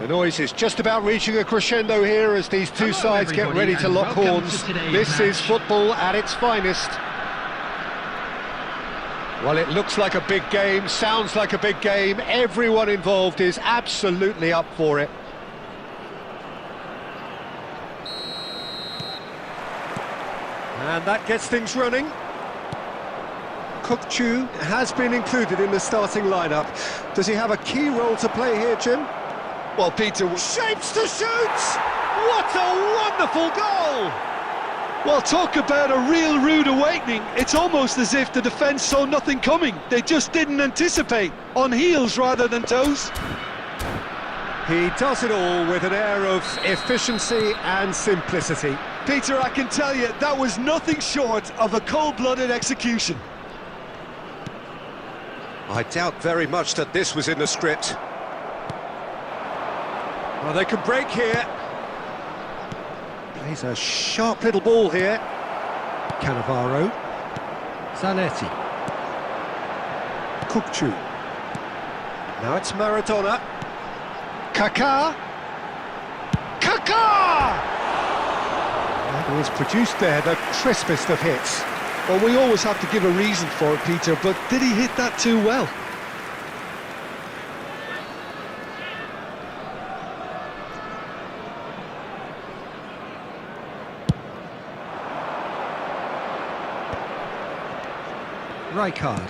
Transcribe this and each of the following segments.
The noise is just about reaching a crescendo here as these two sides get ready to lock horns. This is football at its finest. Well, it looks like a big game, sounds like a big game. Everyone involved is absolutely up for it. And that gets things running. Kukchu has been included in the starting lineup. Does he have a key role to play here, Jim? Well, Peter... Shapes to shoot! What a wonderful goal! Well, talk about a real rude awakening. It's almost as if the defence saw nothing coming. They just didn't anticipate. On heels rather than toes. He does it all with an air of efficiency and simplicity. Peter, I can tell you, that was nothing short of a cold-blooded execution. I doubt very much that this was in the script. Well, they can break here. Plays a sharp little ball here. Cannavaro. Zanetti. Kukchu. Now it's Maradona. Kaká. Kaká! And he's produced there the crispest of hits. Well, we always have to give a reason for it, Peter, but did he hit that too well? Rijkaard.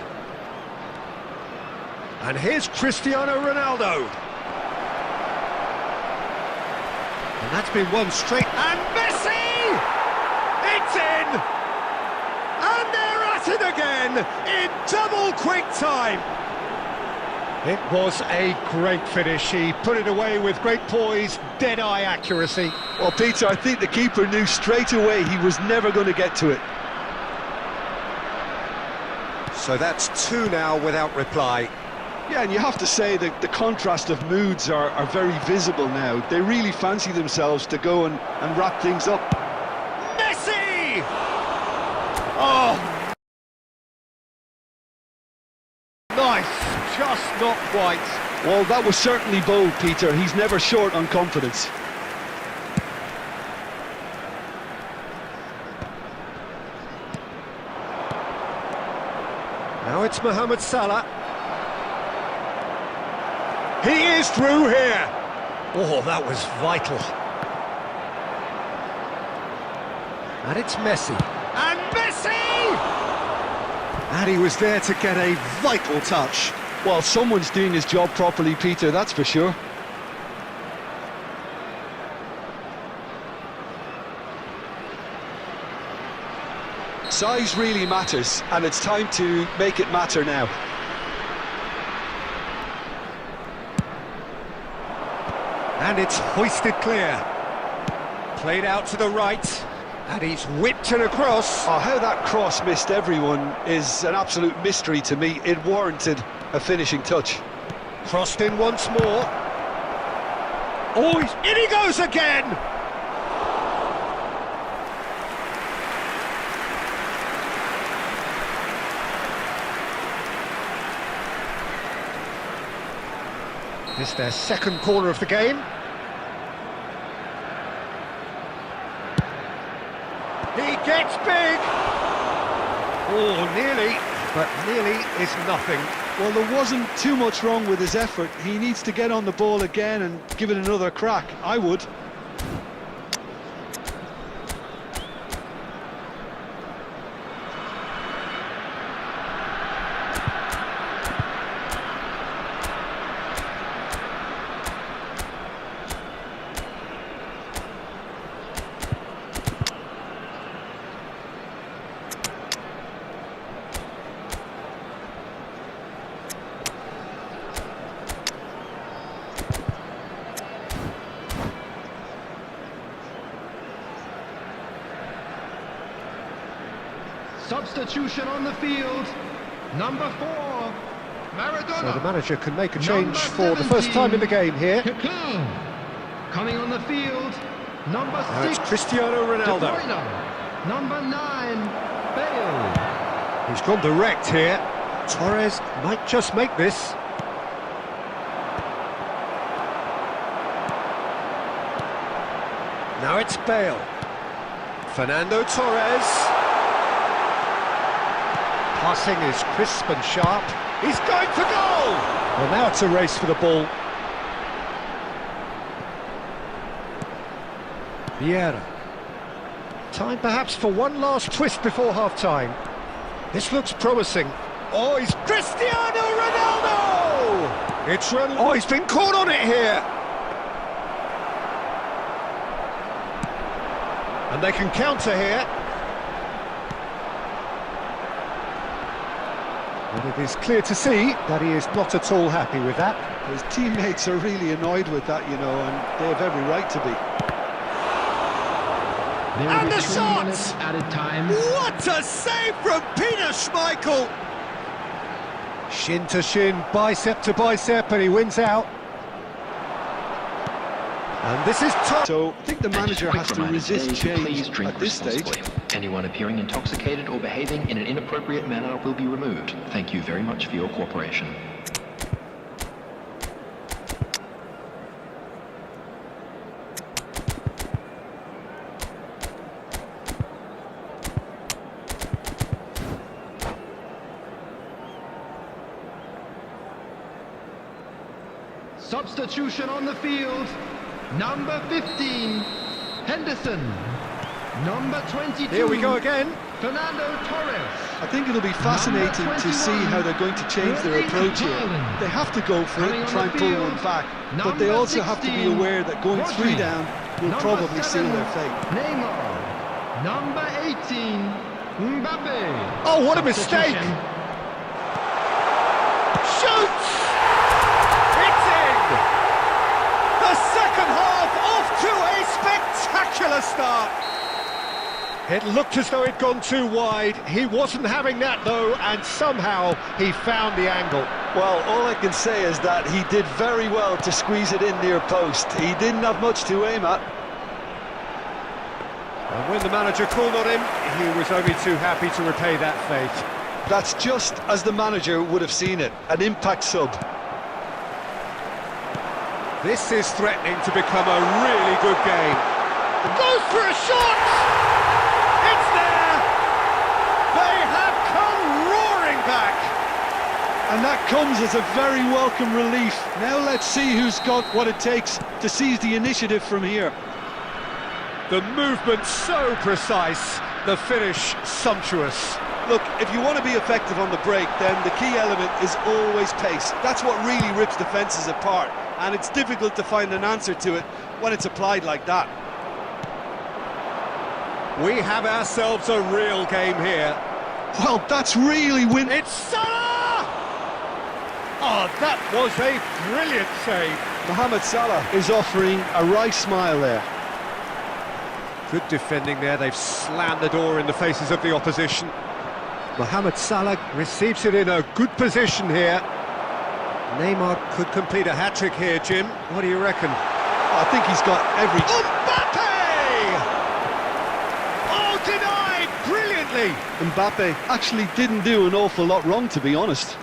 And here's Cristiano Ronaldo. And that's been one straight. And Messi! It's in! And they're at it again in double quick time. It was a great finish. He put it away with great poise, dead-eye accuracy. Well, Peter, I think the keeper knew straight away he was never going to get to it. So that's two now without reply. Yeah, and you have to say that the contrast of moods are very visible now. They really fancy themselves to go and wrap things up. Messi! Oh! Nice, just not quite. Well, that was certainly bold, Peter. He's never short on confidence. Now it's Mohamed Salah. He is through here. Oh, that was vital. And it's Messi. And Messi! And he was there to get a vital touch. Well, someone's doing his job properly, Peter, that's for sure. Size really matters, and it's time to make it matter now. And it's hoisted clear. Played out to the right. And he's whipped it across. Oh, how that cross missed everyone is an absolute mystery to me. It warranted a finishing touch. Crossed in once more. Oh, in he goes again! This is their second corner of the game. He gets big! Oh, nearly, but nearly is nothing. Well, there wasn't too much wrong with his effort. He needs to get on the ball again and give it another crack. I would. Substitution on the field, number 4, Maradona. So the manager can make a change for the first time in the game here. Coming on the field, number 6, now it's Cristiano Ronaldo. Number 9, Bale. He's gone direct here. Torres might just make this. Now it's Bale. Fernando Torres. Passing is crisp and sharp. He's going for goal! Well, now it's a race for the ball. Vieira. Time perhaps for one last twist before half-time. This looks promising. Oh, he's Cristiano Ronaldo! It's Ronaldo. Oh, he's been caught on it here. And they can counter here. And it is clear to see that he is not at all happy with that. His teammates are really annoyed with that, you know, and they have every right to be. And the shot! Added time. What a save from Peter Schmeichel! Shin to shin, bicep to bicep, and he wins out. And this is top. So I think the manager has to resist change at this stage. Anyone appearing intoxicated or behaving in an inappropriate manner will be removed. Thank you very much for your cooperation. Substitution on the field. Number 15, Henderson. Number 22. Here we go again. Fernando Torres. I think it'll be fascinating to see how they're going to change their approach here. They have to go for it and try and pull one back, but they also have to be aware that going 3 down will probably seal their fate. Neymar. Number 18, Mbappe. Oh, what a mistake! Shoots! It's in! The second half off to a spectacular start. It looked as though it'd gone too wide. He wasn't having that though, and somehow he found the angle. Well, all I can say is that he did very well to squeeze it in near post. He didn't have much to aim at. And when the manager called on him, he was only too happy to repay that fate. That's just as the manager would have seen it, an impact sub. This is threatening to become a really good game. Goes for a shot! It's there! They have come roaring back! And that comes as a very welcome relief. Now let's see who's got what it takes to seize the initiative from here. The movement so precise, the finish sumptuous. Look, if you want to be effective on the break, then the key element is always pace. That's what really rips defences apart, and it's difficult to find an answer to it when it's applied like that. We have ourselves a real game here. Well, that's really winning. It's Salah! Oh, that was a brilliant save. Mohamed Salah is offering a wry smile there. Good defending there, they've slammed the door in the faces of the opposition. Mohamed Salah receives it in a good position here. Neymar could complete a hat-trick here, Jim. What do you reckon? I think he's got every... Mbappe! Oh, denied brilliantly! Mbappe actually didn't do an awful lot wrong, to be honest.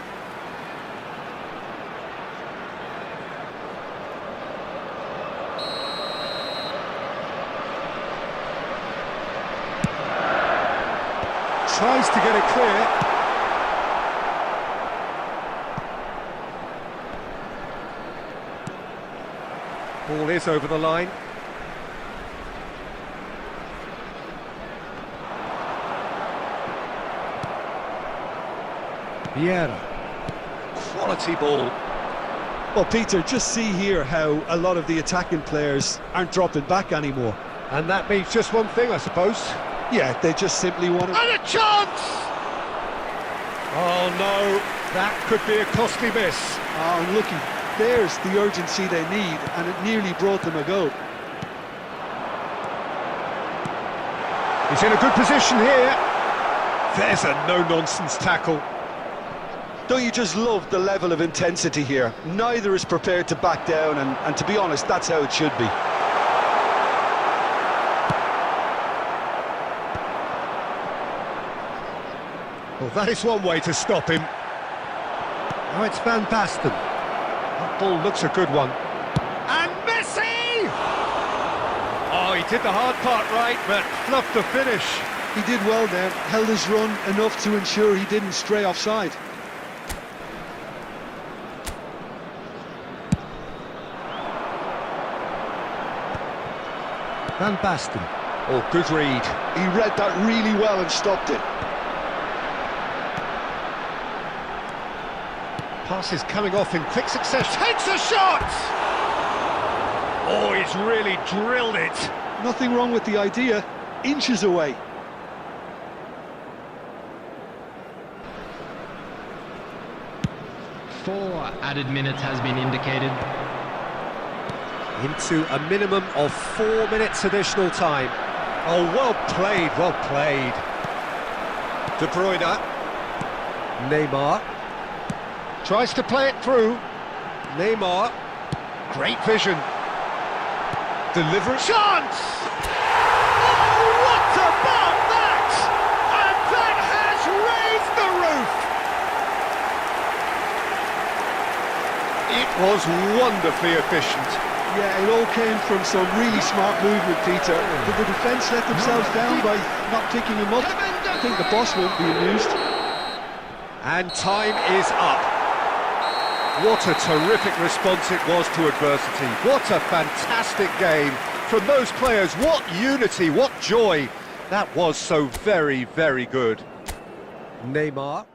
Tries to get it clear. Ball is over the line. Vieira. Quality ball. Well, Peter, just see here how a lot of the attacking players aren't dropping back anymore. And that means just one thing, I suppose. Yeah, they just simply want to... And a chance! Oh no, that could be a costly miss. Oh, looky, there's the urgency they need, and it nearly brought them a goal. He's in a good position here. There's a no-nonsense tackle. Don't you just love the level of intensity here? Neither is prepared to back down, and to be honest, that's how it should be. Well, that is one way to stop him. Now it's Van Basten. That ball looks a good one. And Messi! Oh, he did the hard part right, but fluffed the finish. He did well there, held his run enough to ensure he didn't stray offside. Van Basten. Oh, good read. He read that really well and stopped it. Pass is coming off in quick succession. Takes a shot! Oh, he's really drilled it. Nothing wrong with the idea. Inches away. Four added minutes has been indicated. Into a minimum of 4 minutes additional time. Oh, well played, well played. De Bruyne. Neymar. Tries to play it through. Neymar. Great vision. Delivery. Chance! Oh, what about that? And that has raised the roof! It was wonderfully efficient. Yeah, it all came from some really smart movement, Peter. Did the defence let themselves down by not picking him up? I think the boss won't be amused. And time is up. What a terrific response it was to adversity. What a fantastic game from those players. What unity, what joy. That was so very, very good. Neymar.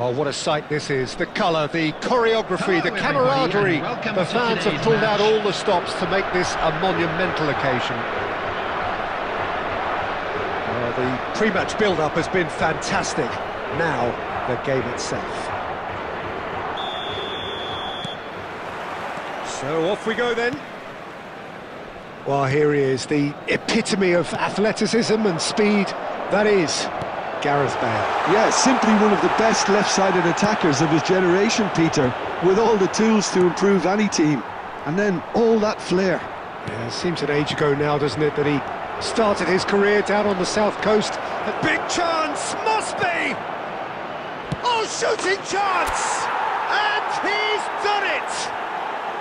Oh, what a sight this is. The colour, the choreography, the camaraderie. The fans have pulled out all the stops to make this a monumental occasion. The pre-match build-up has been fantastic. Now, the game itself. So off we go then. Well, here he is, the epitome of athleticism and speed. That is Gareth Bale. Yeah, simply one of the best left-sided attackers of his generation, Peter, with all the tools to improve any team. And then all that flair. Yeah, seems an age ago now, doesn't it, that he started his career down on the south coast. A big chance, must be! Oh, shooting chance! And he's done it!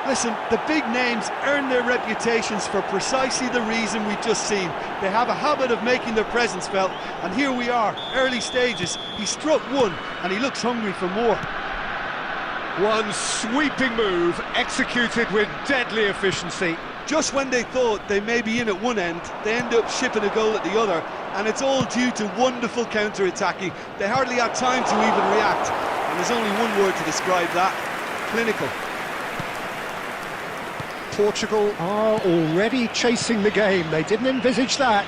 Listen, the big names earn their reputations for precisely the reason we've just seen. They have a habit of making their presence felt, and here we are, early stages. He struck one, and he looks hungry for more. One sweeping move, executed with deadly efficiency. Just when they thought they may be in at one end, they end up shipping a goal at the other, and it's all due to wonderful counter-attacking. They hardly had time to even react, and there's only one word to describe that: clinical. Portugal are already chasing the game. They didn't envisage that.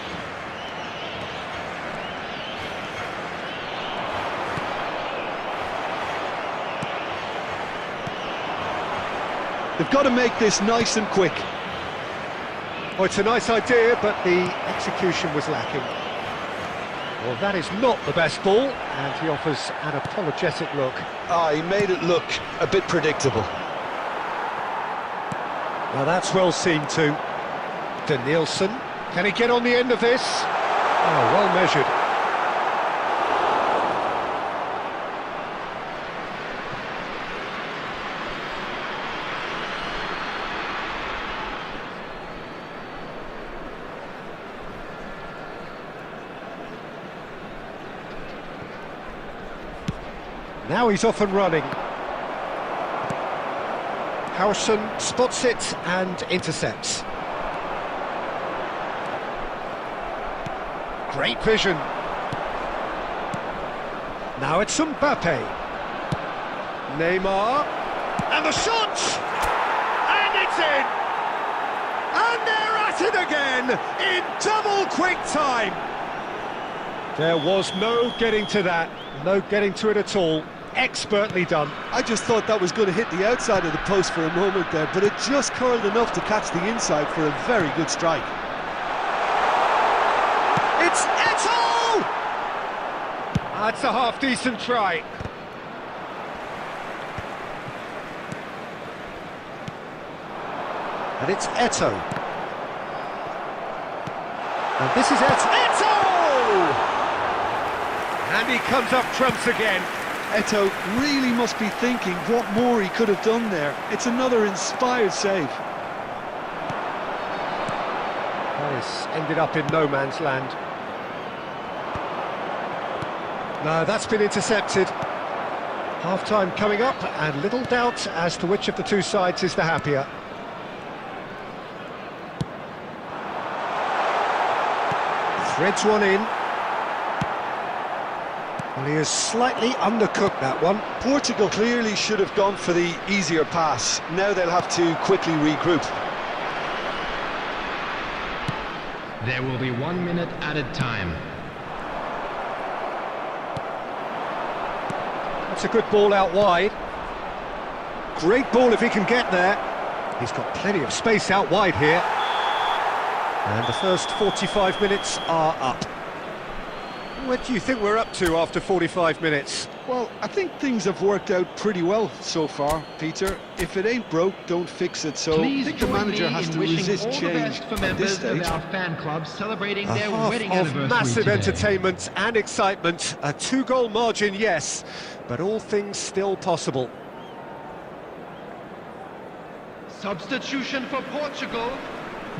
They've got to make this nice and quick. Oh, it's a nice idea, but the execution was lacking. Well, that is not the best ball, and he offers an apologetic look. He made it look a bit predictable. Now that's well seen too. Danielson, can he get on the end of this? Oh, well measured. Now he's off and running. Harrison spots it and intercepts. Great vision. Now it's Mbappe. Neymar. And the shot! And it's in! And they're at it again in double quick time. There was no getting to that. No getting to it at all. Expertly done. I just thought that was going to hit the outside of the post for a moment there, but it just curled enough to catch the inside for a very good strike. It's Eto'o! That's a half-decent try. And it's Eto'o. And this is Eto'o! And he comes up trumps again. Eto'o really must be thinking what more he could have done there. It's another inspired save. That has ended up in no man's land. No, that's been intercepted. Half-time coming up, and little doubt as to which of the two sides is the happier. Threads one in. Well, he has slightly undercooked that one. Portugal clearly should have gone for the easier pass. Now they'll have to quickly regroup. There will be 1 minute added time. That's a good ball out wide. Great ball if he can get there. He's got plenty of space out wide here. And the first 45 minutes are up. What do you think we're up to after 45 minutes? Well, I think things have worked out pretty well so far, Peter. If it ain't broke, don't fix it. So Please I think the manager has to resist change for at this members stage. of our fan club celebrating A their half wedding of anniversary massive today. entertainment and excitement. A 2-goal margin, yes, but all things still possible. Substitution for Portugal.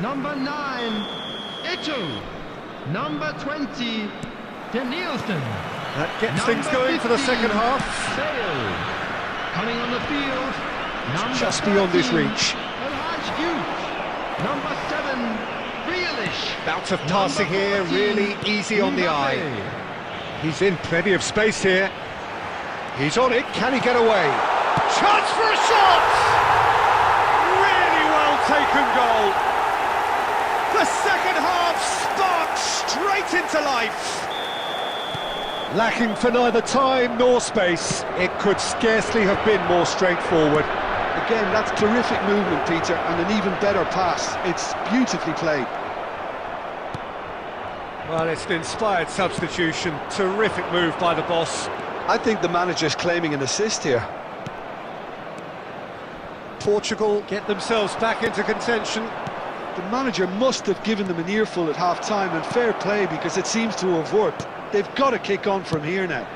Number 9, Eto'o. Number 20, Danielson. That gets Number things going for the 15, second half. Bale. Coming on the field, number Just beyond his 13, reach. Number 7, Grealish. Bout of passing Number here, 14, really easy on the eye. Mbappe. He's in plenty of space here. He's on it, can he get away? Chance for a shot! Really well taken goal. The second half sparks straight into life. Lacking for neither time nor space, it could scarcely have been more straightforward. Again, that's terrific movement, Peter, and an even better pass. It's beautifully played. Well, it's an inspired substitution. Terrific move by the boss. I think the manager's claiming an assist here. Portugal get themselves back into contention. The manager must have given them an earful at half-time, and fair play, because it seems to have worked. They've got to kick on from here now.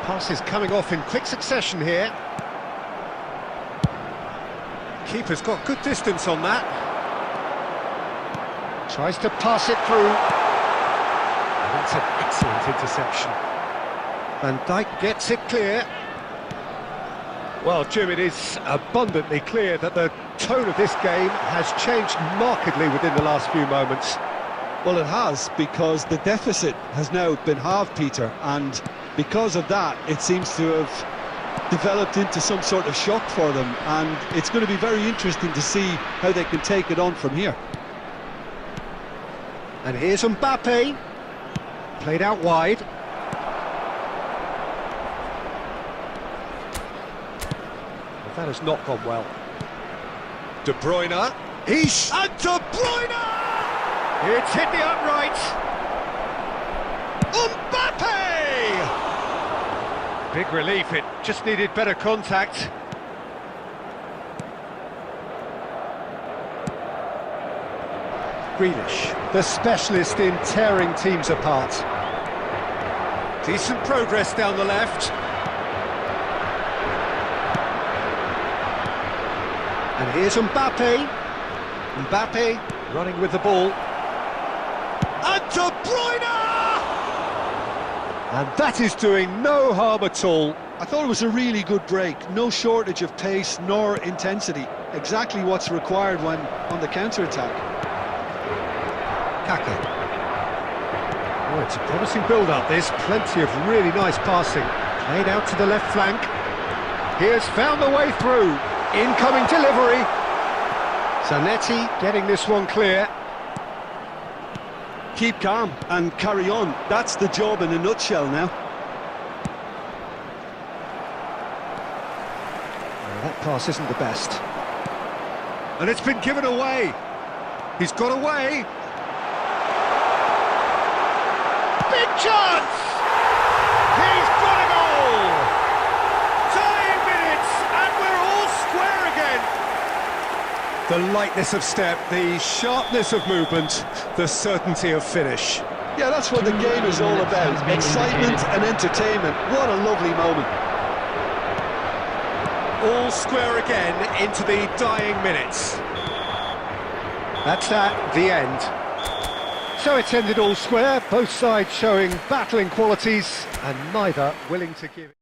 Passes coming off in quick succession here. Keeper's got good distance on that. Tries to pass it through. That's an excellent interception. Van Dijk gets it clear. Well, Jim, it is abundantly clear that the tone of this game has changed markedly within the last few moments. Well, it has, because the deficit has now been halved, Peter, and because of that, it seems to have developed into some sort of shock for them, and it's going to be very interesting to see how they can take it on from here. And here's Mbappe, played out wide. Well, that has not gone well. De Bruyne, and De Bruyne! It's hit the upright. Mbappe! Big relief, it just needed better contact. Grealish, the specialist in tearing teams apart. Decent progress down the left. And here's Mbappe. Mbappe running with the ball. And De Bruyne! And that is doing no harm at all. I thought it was a really good break. No shortage of pace nor intensity. Exactly what's required when on the counter-attack. Kaka. Oh, it's a promising build-up, this. Plenty of really nice passing. Played out to the left flank. Here's found the way through. Incoming delivery. Zanetti getting this one clear. Keep calm and carry on. That's the job in a nutshell now. Well, that pass isn't the best. And it's been given away. He's got away. Big chance! He's got a goal! Dying minutes, and we're all square again. The lightness of step, the sharpness of movement, the certainty of finish. Yeah, that's what the game is all about. Excitement and entertainment. What a lovely moment. All square again into the dying minutes. That's that, the end. So it's ended all square, both sides showing battling qualities and neither willing to give it.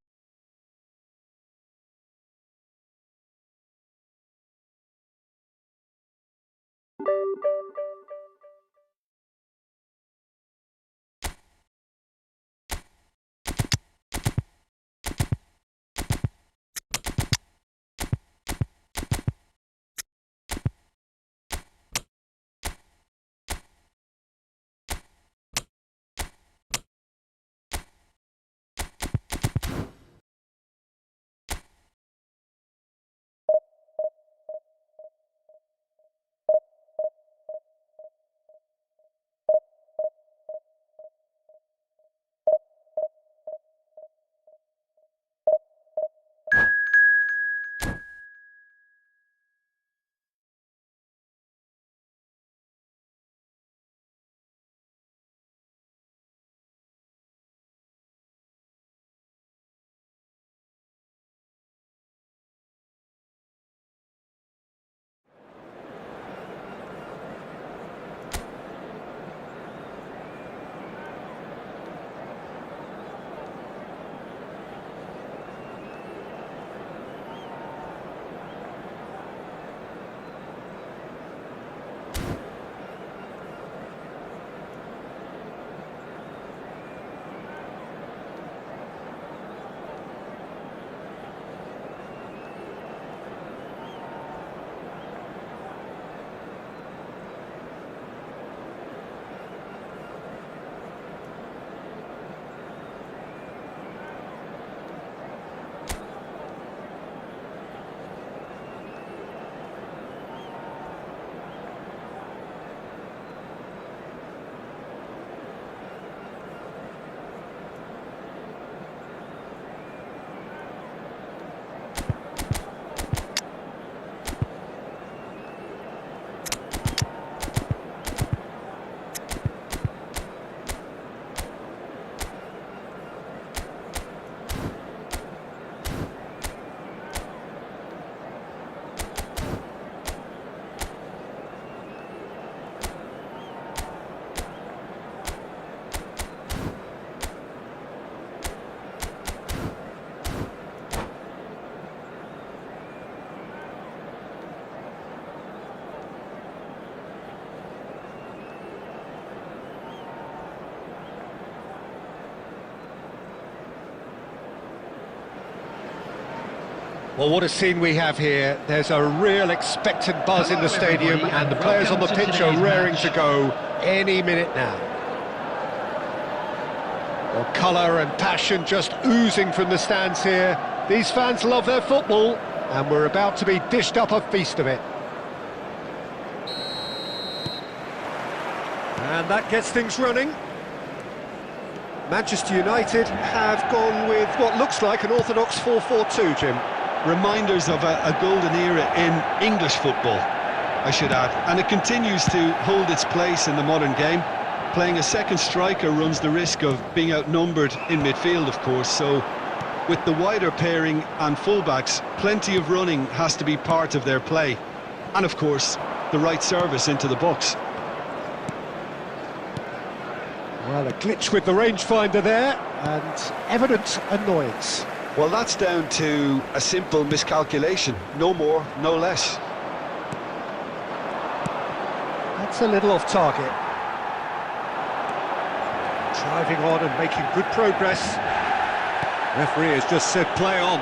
Well, what a scene we have here. There's a real expectant buzz in the stadium, and the players on the pitch are raring to go any minute now. Well, colour and passion just oozing from the stands here. These fans love their football, and we're about to be dished up a feast of it. And that gets things running. Manchester United have gone with what looks like an orthodox 4-4-2, Jim. Reminders of a golden era in English football, I should add. And it continues to hold its place in the modern game. Playing a second striker runs the risk of being outnumbered in midfield, of course, so with the wider pairing and fullbacks, plenty of running has to be part of their play. And of course, the right service into the box. Well, a glitch with the rangefinder there, and evident annoyance. Well, that's down to a simple miscalculation, no more, no less. That's a little off target. Driving on and making good progress. Referee has just said play on.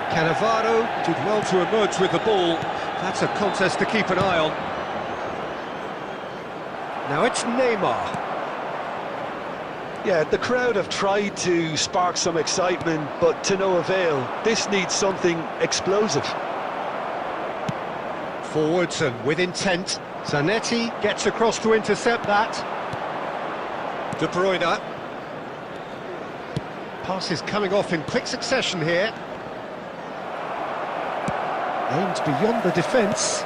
Cannavaro did well to emerge with the ball. That's a contest to keep an eye on. Now it's Neymar. Yeah, the crowd have tried to spark some excitement, but to no avail. This needs something explosive. Forwards and with intent. Zanetti gets across to intercept that. De Bruyne. Passes coming off in quick succession here. Aimed beyond the defence.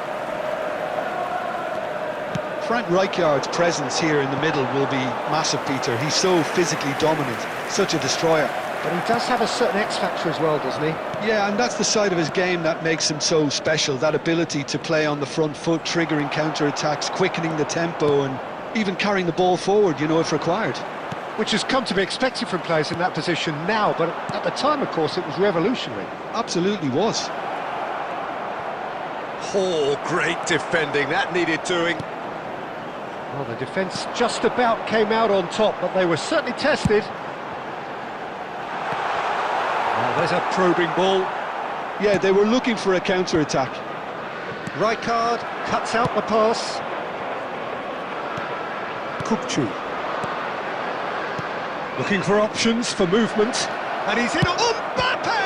Frank Rijkaard's presence here in the middle will be massive, Peter. He's so physically dominant, such a destroyer. But he does have a certain X-factor as well, doesn't he? Yeah, and that's the side of his game that makes him so special, that ability to play on the front foot, triggering counter-attacks, quickening the tempo, and even carrying the ball forward, you know, if required. Which has come to be expected from players in that position now, but at the time, of course, it was revolutionary. Absolutely was. Oh, great defending, that needed doing. Well, the defence just about came out on top, but they were certainly tested. Well, there's a probing ball. Yeah, they were looking for a counter-attack. Rijkaard cuts out the pass. Kupchu. Looking for options for movement. And he's in. Mbappe!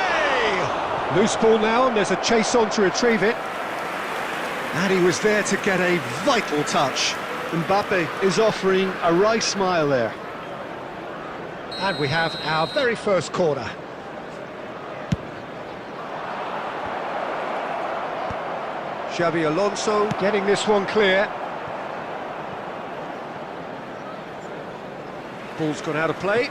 Loose ball now, and there's a chase on to retrieve it. And he was there to get a vital touch. Mbappe is offering a wry smile there. And we have our very first corner. Xabi Alonso getting this one clear. Ball's gone out of play.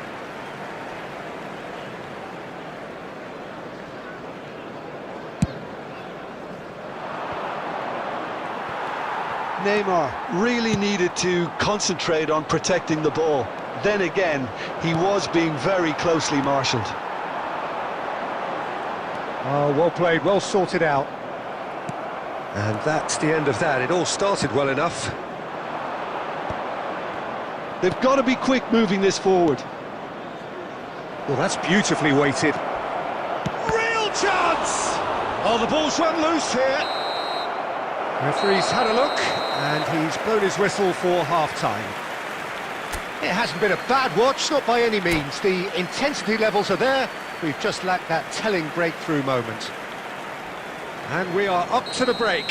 Neymar really needed to concentrate on protecting the ball. Then again, he was being very closely marshalled. Oh, well played, well sorted out. And that's the end of that. It all started well enough. They've got to be quick moving this forward. Well, that's beautifully weighted. Real chance! Oh, the ball's run loose here. Referee's had a look, and he's blown his whistle for half-time. It hasn't been a bad watch, not by any means. The intensity levels are there. We've just lacked that telling breakthrough moment. And we are up to the break.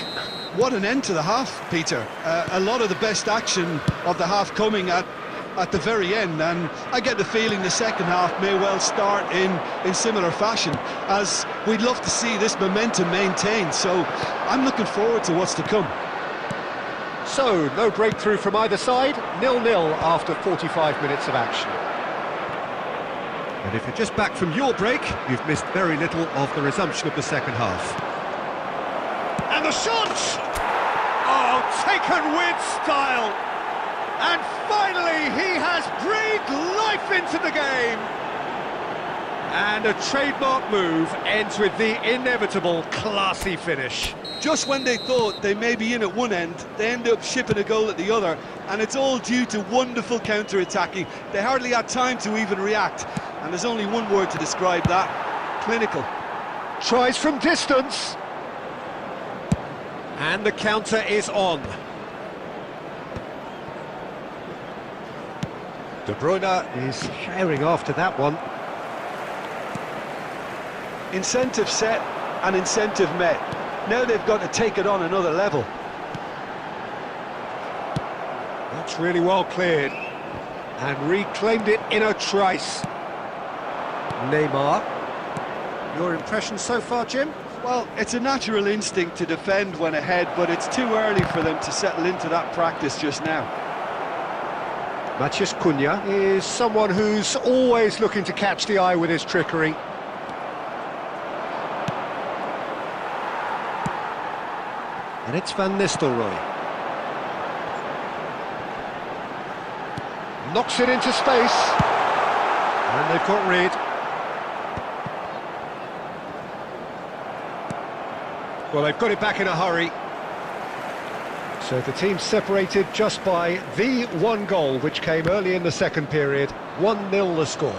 What an end to the half, Peter. A lot of the best action of the half coming at the very end, and I get the feeling the second half may well start in similar fashion, as we'd love to see this momentum maintained, so I'm looking forward to what's to come. So, no breakthrough from either side, 0-0 after 45 minutes of action. And if you're just back from your break, you've missed very little of the resumption of the second half. And the shot! Oh, taken with style! And finally, he has breathed life into the game! And a trademark move ends with the inevitable classy finish. Just when they thought they may be in at one end, they end up shipping a goal at the other, and it's all due to wonderful counter-attacking. They hardly had time to even react, and there's only one word to describe that: clinical. Tries from distance. And the counter is on. De Bruyne is herring after that one. Incentive set and incentive met. Now they've got to take it on another level. That's really well cleared. And reclaimed it in a trice. Neymar. Your impression so far, Jim? Well, it's a natural instinct to defend when ahead, but it's too early for them to settle into that practice just now. Matheus Cunha is someone who's always looking to catch the eye with his trickery. And it's Van Nistelrooy. Knocks it into space. And they've got rid. Well, they've got it back in a hurry. So the team separated just by the one goal, which came early in the second period. 1-0 the score.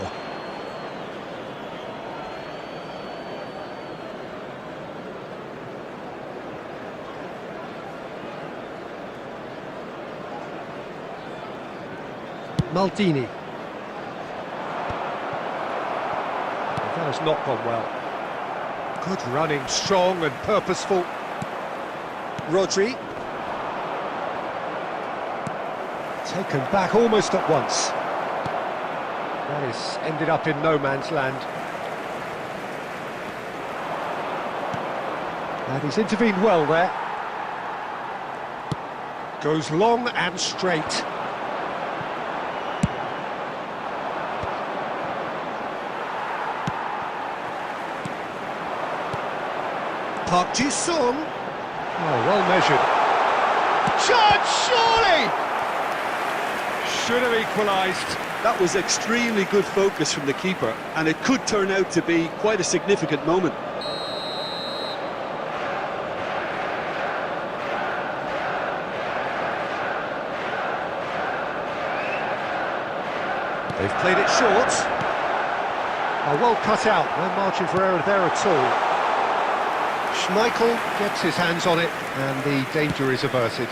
Maldini. That has not gone well. Good running, strong and purposeful. Rodri. Taken back almost at once. That is ended up in no man's land. And he's intervened well there. Goes long and straight. Park Ji-sung. Oh, well measured. Chance, surely! Should have equalised. That was extremely good focus from the keeper, and it could turn out to be quite a significant moment. They've played it short. Oh, well cut out. No margin for error there at all. Schmeichel gets his hands on it, and the danger is averted.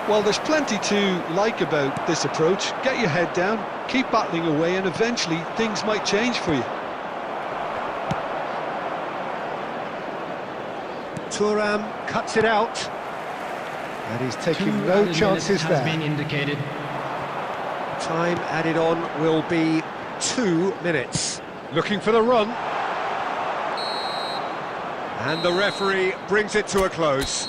Well, there's plenty to like about this approach. Get your head down, keep battling away, and eventually things might change for you. Thuram cuts it out, and he's taking no chances there. Has been indicated. Time added on will be 2 minutes. Looking for the run. And the referee brings it to a close.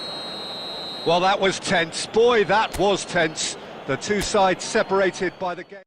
Well, that was tense. Boy, that was tense. The two sides separated by the game.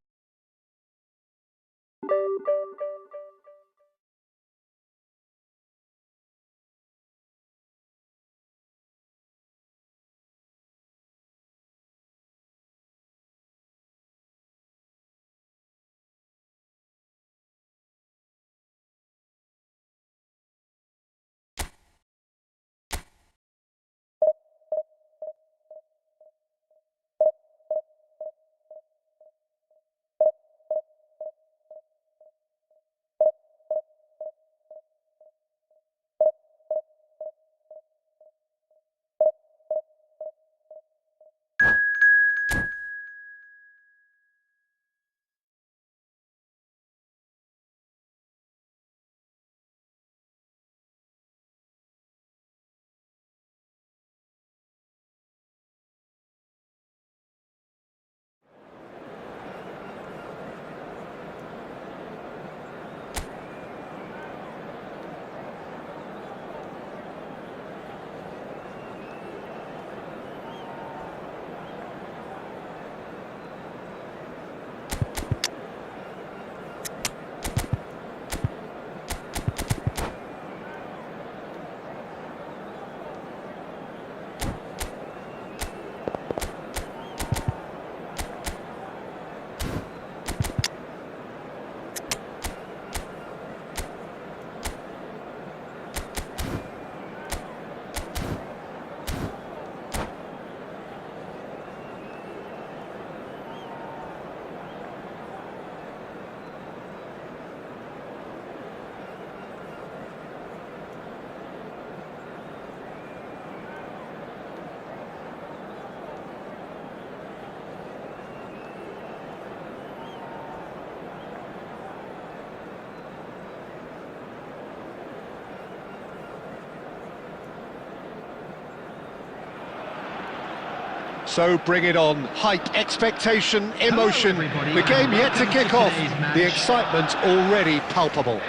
So bring it on. Hype, expectation, emotion. The game yet to kick off. The excitement already palpable.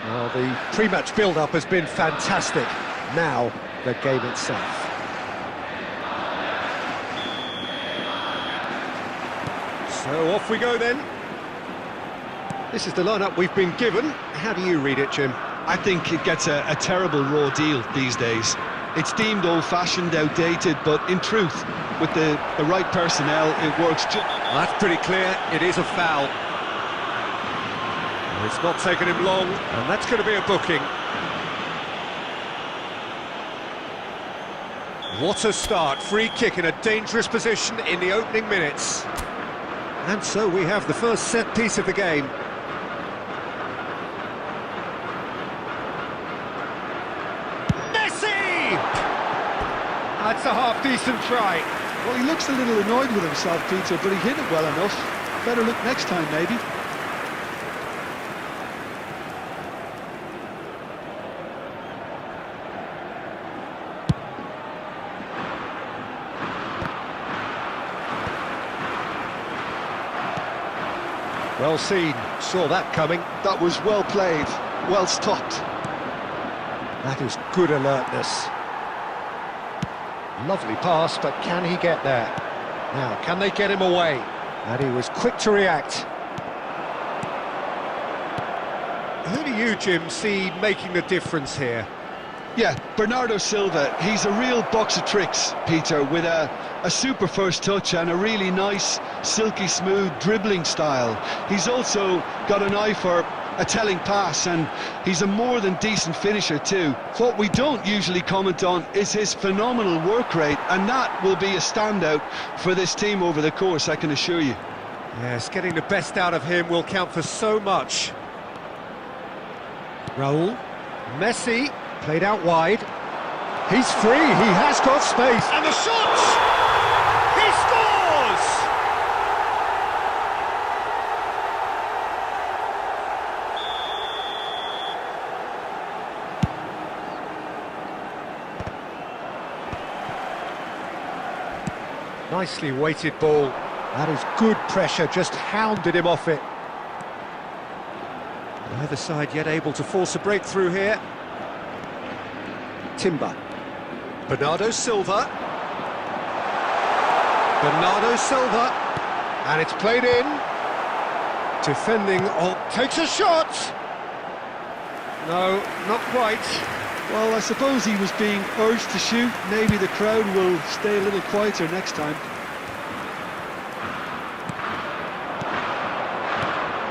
Well, the pre-match build-up has been fantastic. Now, the game itself. So off we go then. This is the lineup we've been given. How do you read it, Jim? I think it gets a terrible raw deal these days. It's deemed old-fashioned, outdated, but in truth, with the right personnel, it works just... That's pretty clear. It is a foul. It's not taken him long, and that's going to be a booking. What a start. Free kick in a dangerous position in the opening minutes. And so we have the first set piece of the game. Messi! That's a half-decent try. Well, he looks a little annoyed with himself, Peter, but he hit it well enough. Better look next time, maybe. Well seen, saw that coming. That was well played, well stopped. That is good alertness. Lovely pass, but can he get there? Now, can they get him away? And he was quick to react. Who do you, Jim, see making the difference here? Yeah, Bernardo Silva, he's a real box of tricks, Peter, with a super first touch and a really nice, silky smooth dribbling style. He's also got an eye for a telling pass, and he's a more than decent finisher too. What we don't usually comment on is his phenomenal work rate, and that will be a standout for this team over the course, I can assure you. Yes, getting the best out of him will count for so much. Raul, Messi, played out wide. He's free, he has got space. And the shot! He scores! Nicely weighted ball. That is good pressure, just hounded him off it. Neither side yet able to force a breakthrough here. Timber. Bernardo Silva. Bernardo Silva. And it's played in. Defending, takes a shot! No, not quite. Well, I suppose he was being urged to shoot. Maybe the crowd will stay a little quieter next time.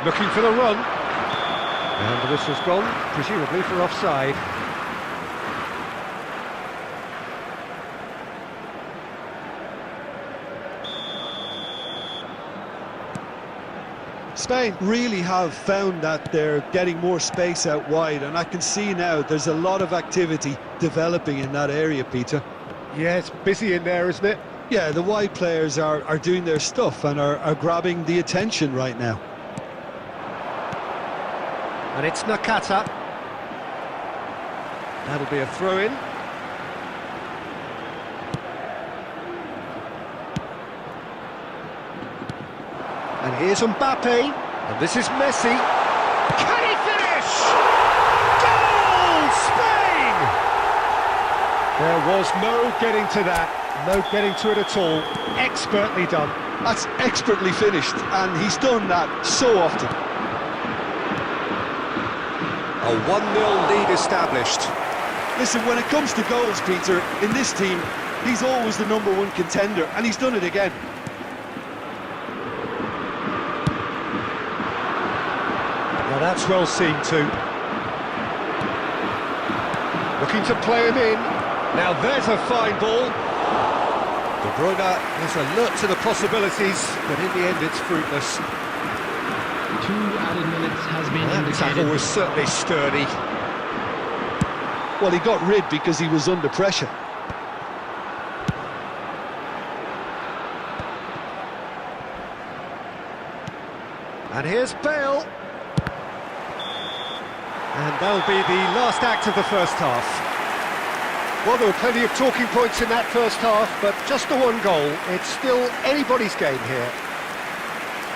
Looking for the run. And the whistle's gone, presumably for offside. Spain really have found that they're getting more space out wide, and I can see now there's a lot of activity developing in that area, Peter. Yeah, it's busy in there, isn't it? Yeah, the wide players are doing their stuff and are grabbing the attention right now. And it's Nakata. That'll be a throw-in. And here's Mbappe. And this is Messi. Can he finish? Goal! Spain! There was no getting to that. No getting to it at all. Expertly done. That's expertly finished, and he's done that so often. A 1-0 lead established. Listen, when it comes to goals, Peter, in this team, he's always the #1 contender, and he's done it again. Now that's well seen too. Looking to play him in. Now there's a fine ball. De Bruyne is alert to the possibilities, but in the end it's fruitless. 2 added minutes has been That tackle indicated. was certainly sturdy. Well, he got rid because he was under pressure. And here's Bale. And that'll be the last act of the first half. Well, there were plenty of talking points in that first half, but just the one goal. It's still anybody's game here.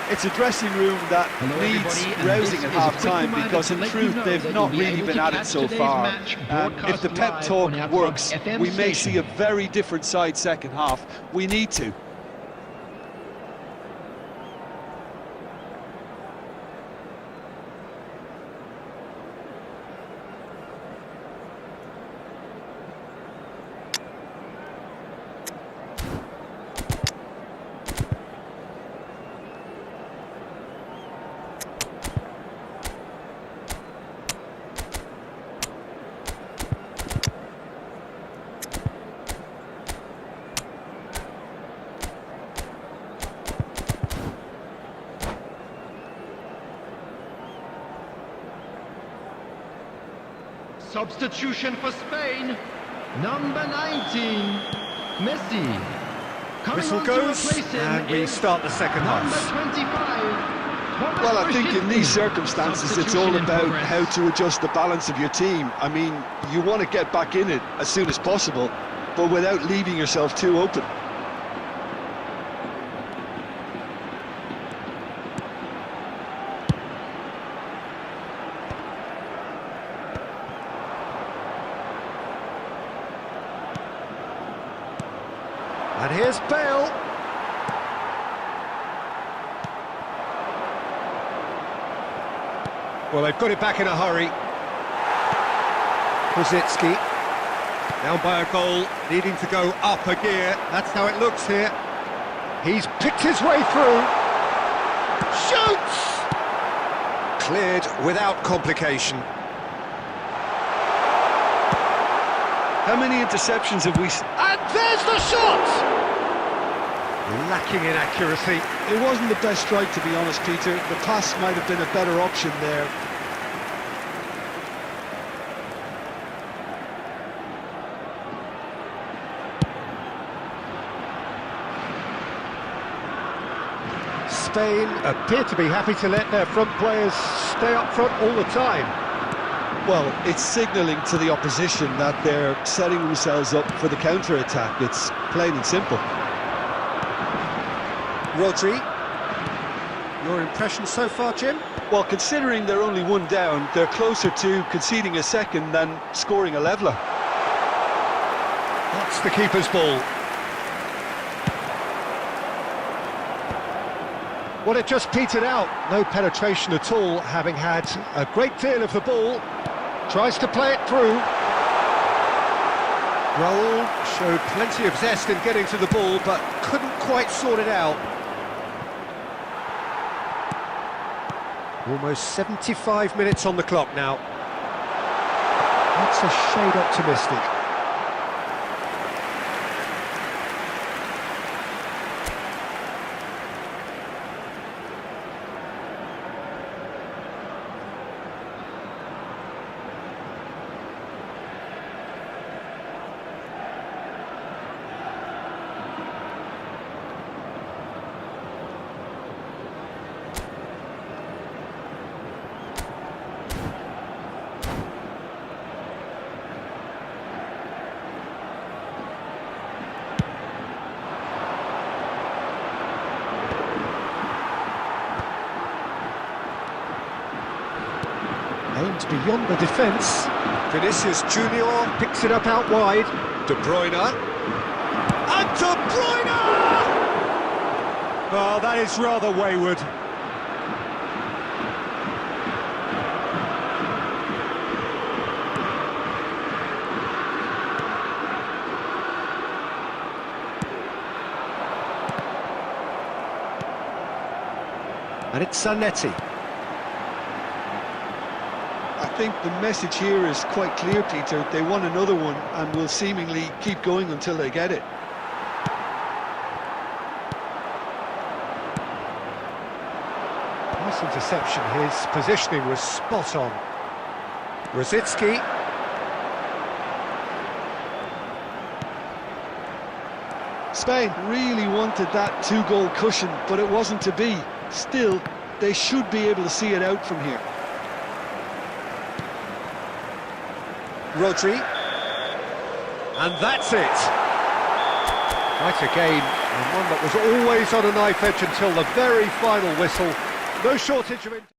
It's a dressing room that needs rousing at half-time because in truth they've not really been at it so far. And if the pep talk works, we may see a very different side second half. We need to. Substitution for Spain, number 19, Messi. Whistle goes, and we start the second half. Number 25. Well, I think in these circumstances it's all about how to adjust the balance of your team. I mean, you want to get back in it as soon as possible, but without leaving yourself too open. And here's Bale. Well, they've got it back in a hurry. Kosicki, down by a goal, needing to go up a gear. That's how it looks here. He's picked his way through. Shoots! Cleared without complication. How many interceptions have we... And there's the shot! Lacking in accuracy. It wasn't the best strike, to be honest, Peter. The pass might have been a better option there. Spain appear to be happy to let their front players stay up front all the time. Well, it's signalling to the opposition that they're setting themselves up for the counter-attack. It's plain and simple. Rodri, your impression so far, Jim? Well, considering they're only one down, they're closer to conceding a second than scoring a leveller. That's the keeper's ball. Well, it just petered out. No penetration at all, having had a great deal of the ball. Tries to play it through. Raul showed plenty of zest in getting to the ball, but couldn't quite sort it out. Almost 75 minutes on the clock now. That's a shade optimistic. Aimed beyond the defence. Vinicius Junior picks it up out wide. De Bruyne. And De Bruyne! Oh, that is rather wayward. And it's Zanetti. I think the message here is quite clear, Peter. They want another one and will seemingly keep going until they get it. Nice interception. His positioning was spot on. Rosicki. Spain really wanted that two-goal cushion, but it wasn't to be. Still, they should be able to see it out from here. Rodri. And that's it. Quite a game, and one that was always on a knife edge until the very final whistle. No shortage of...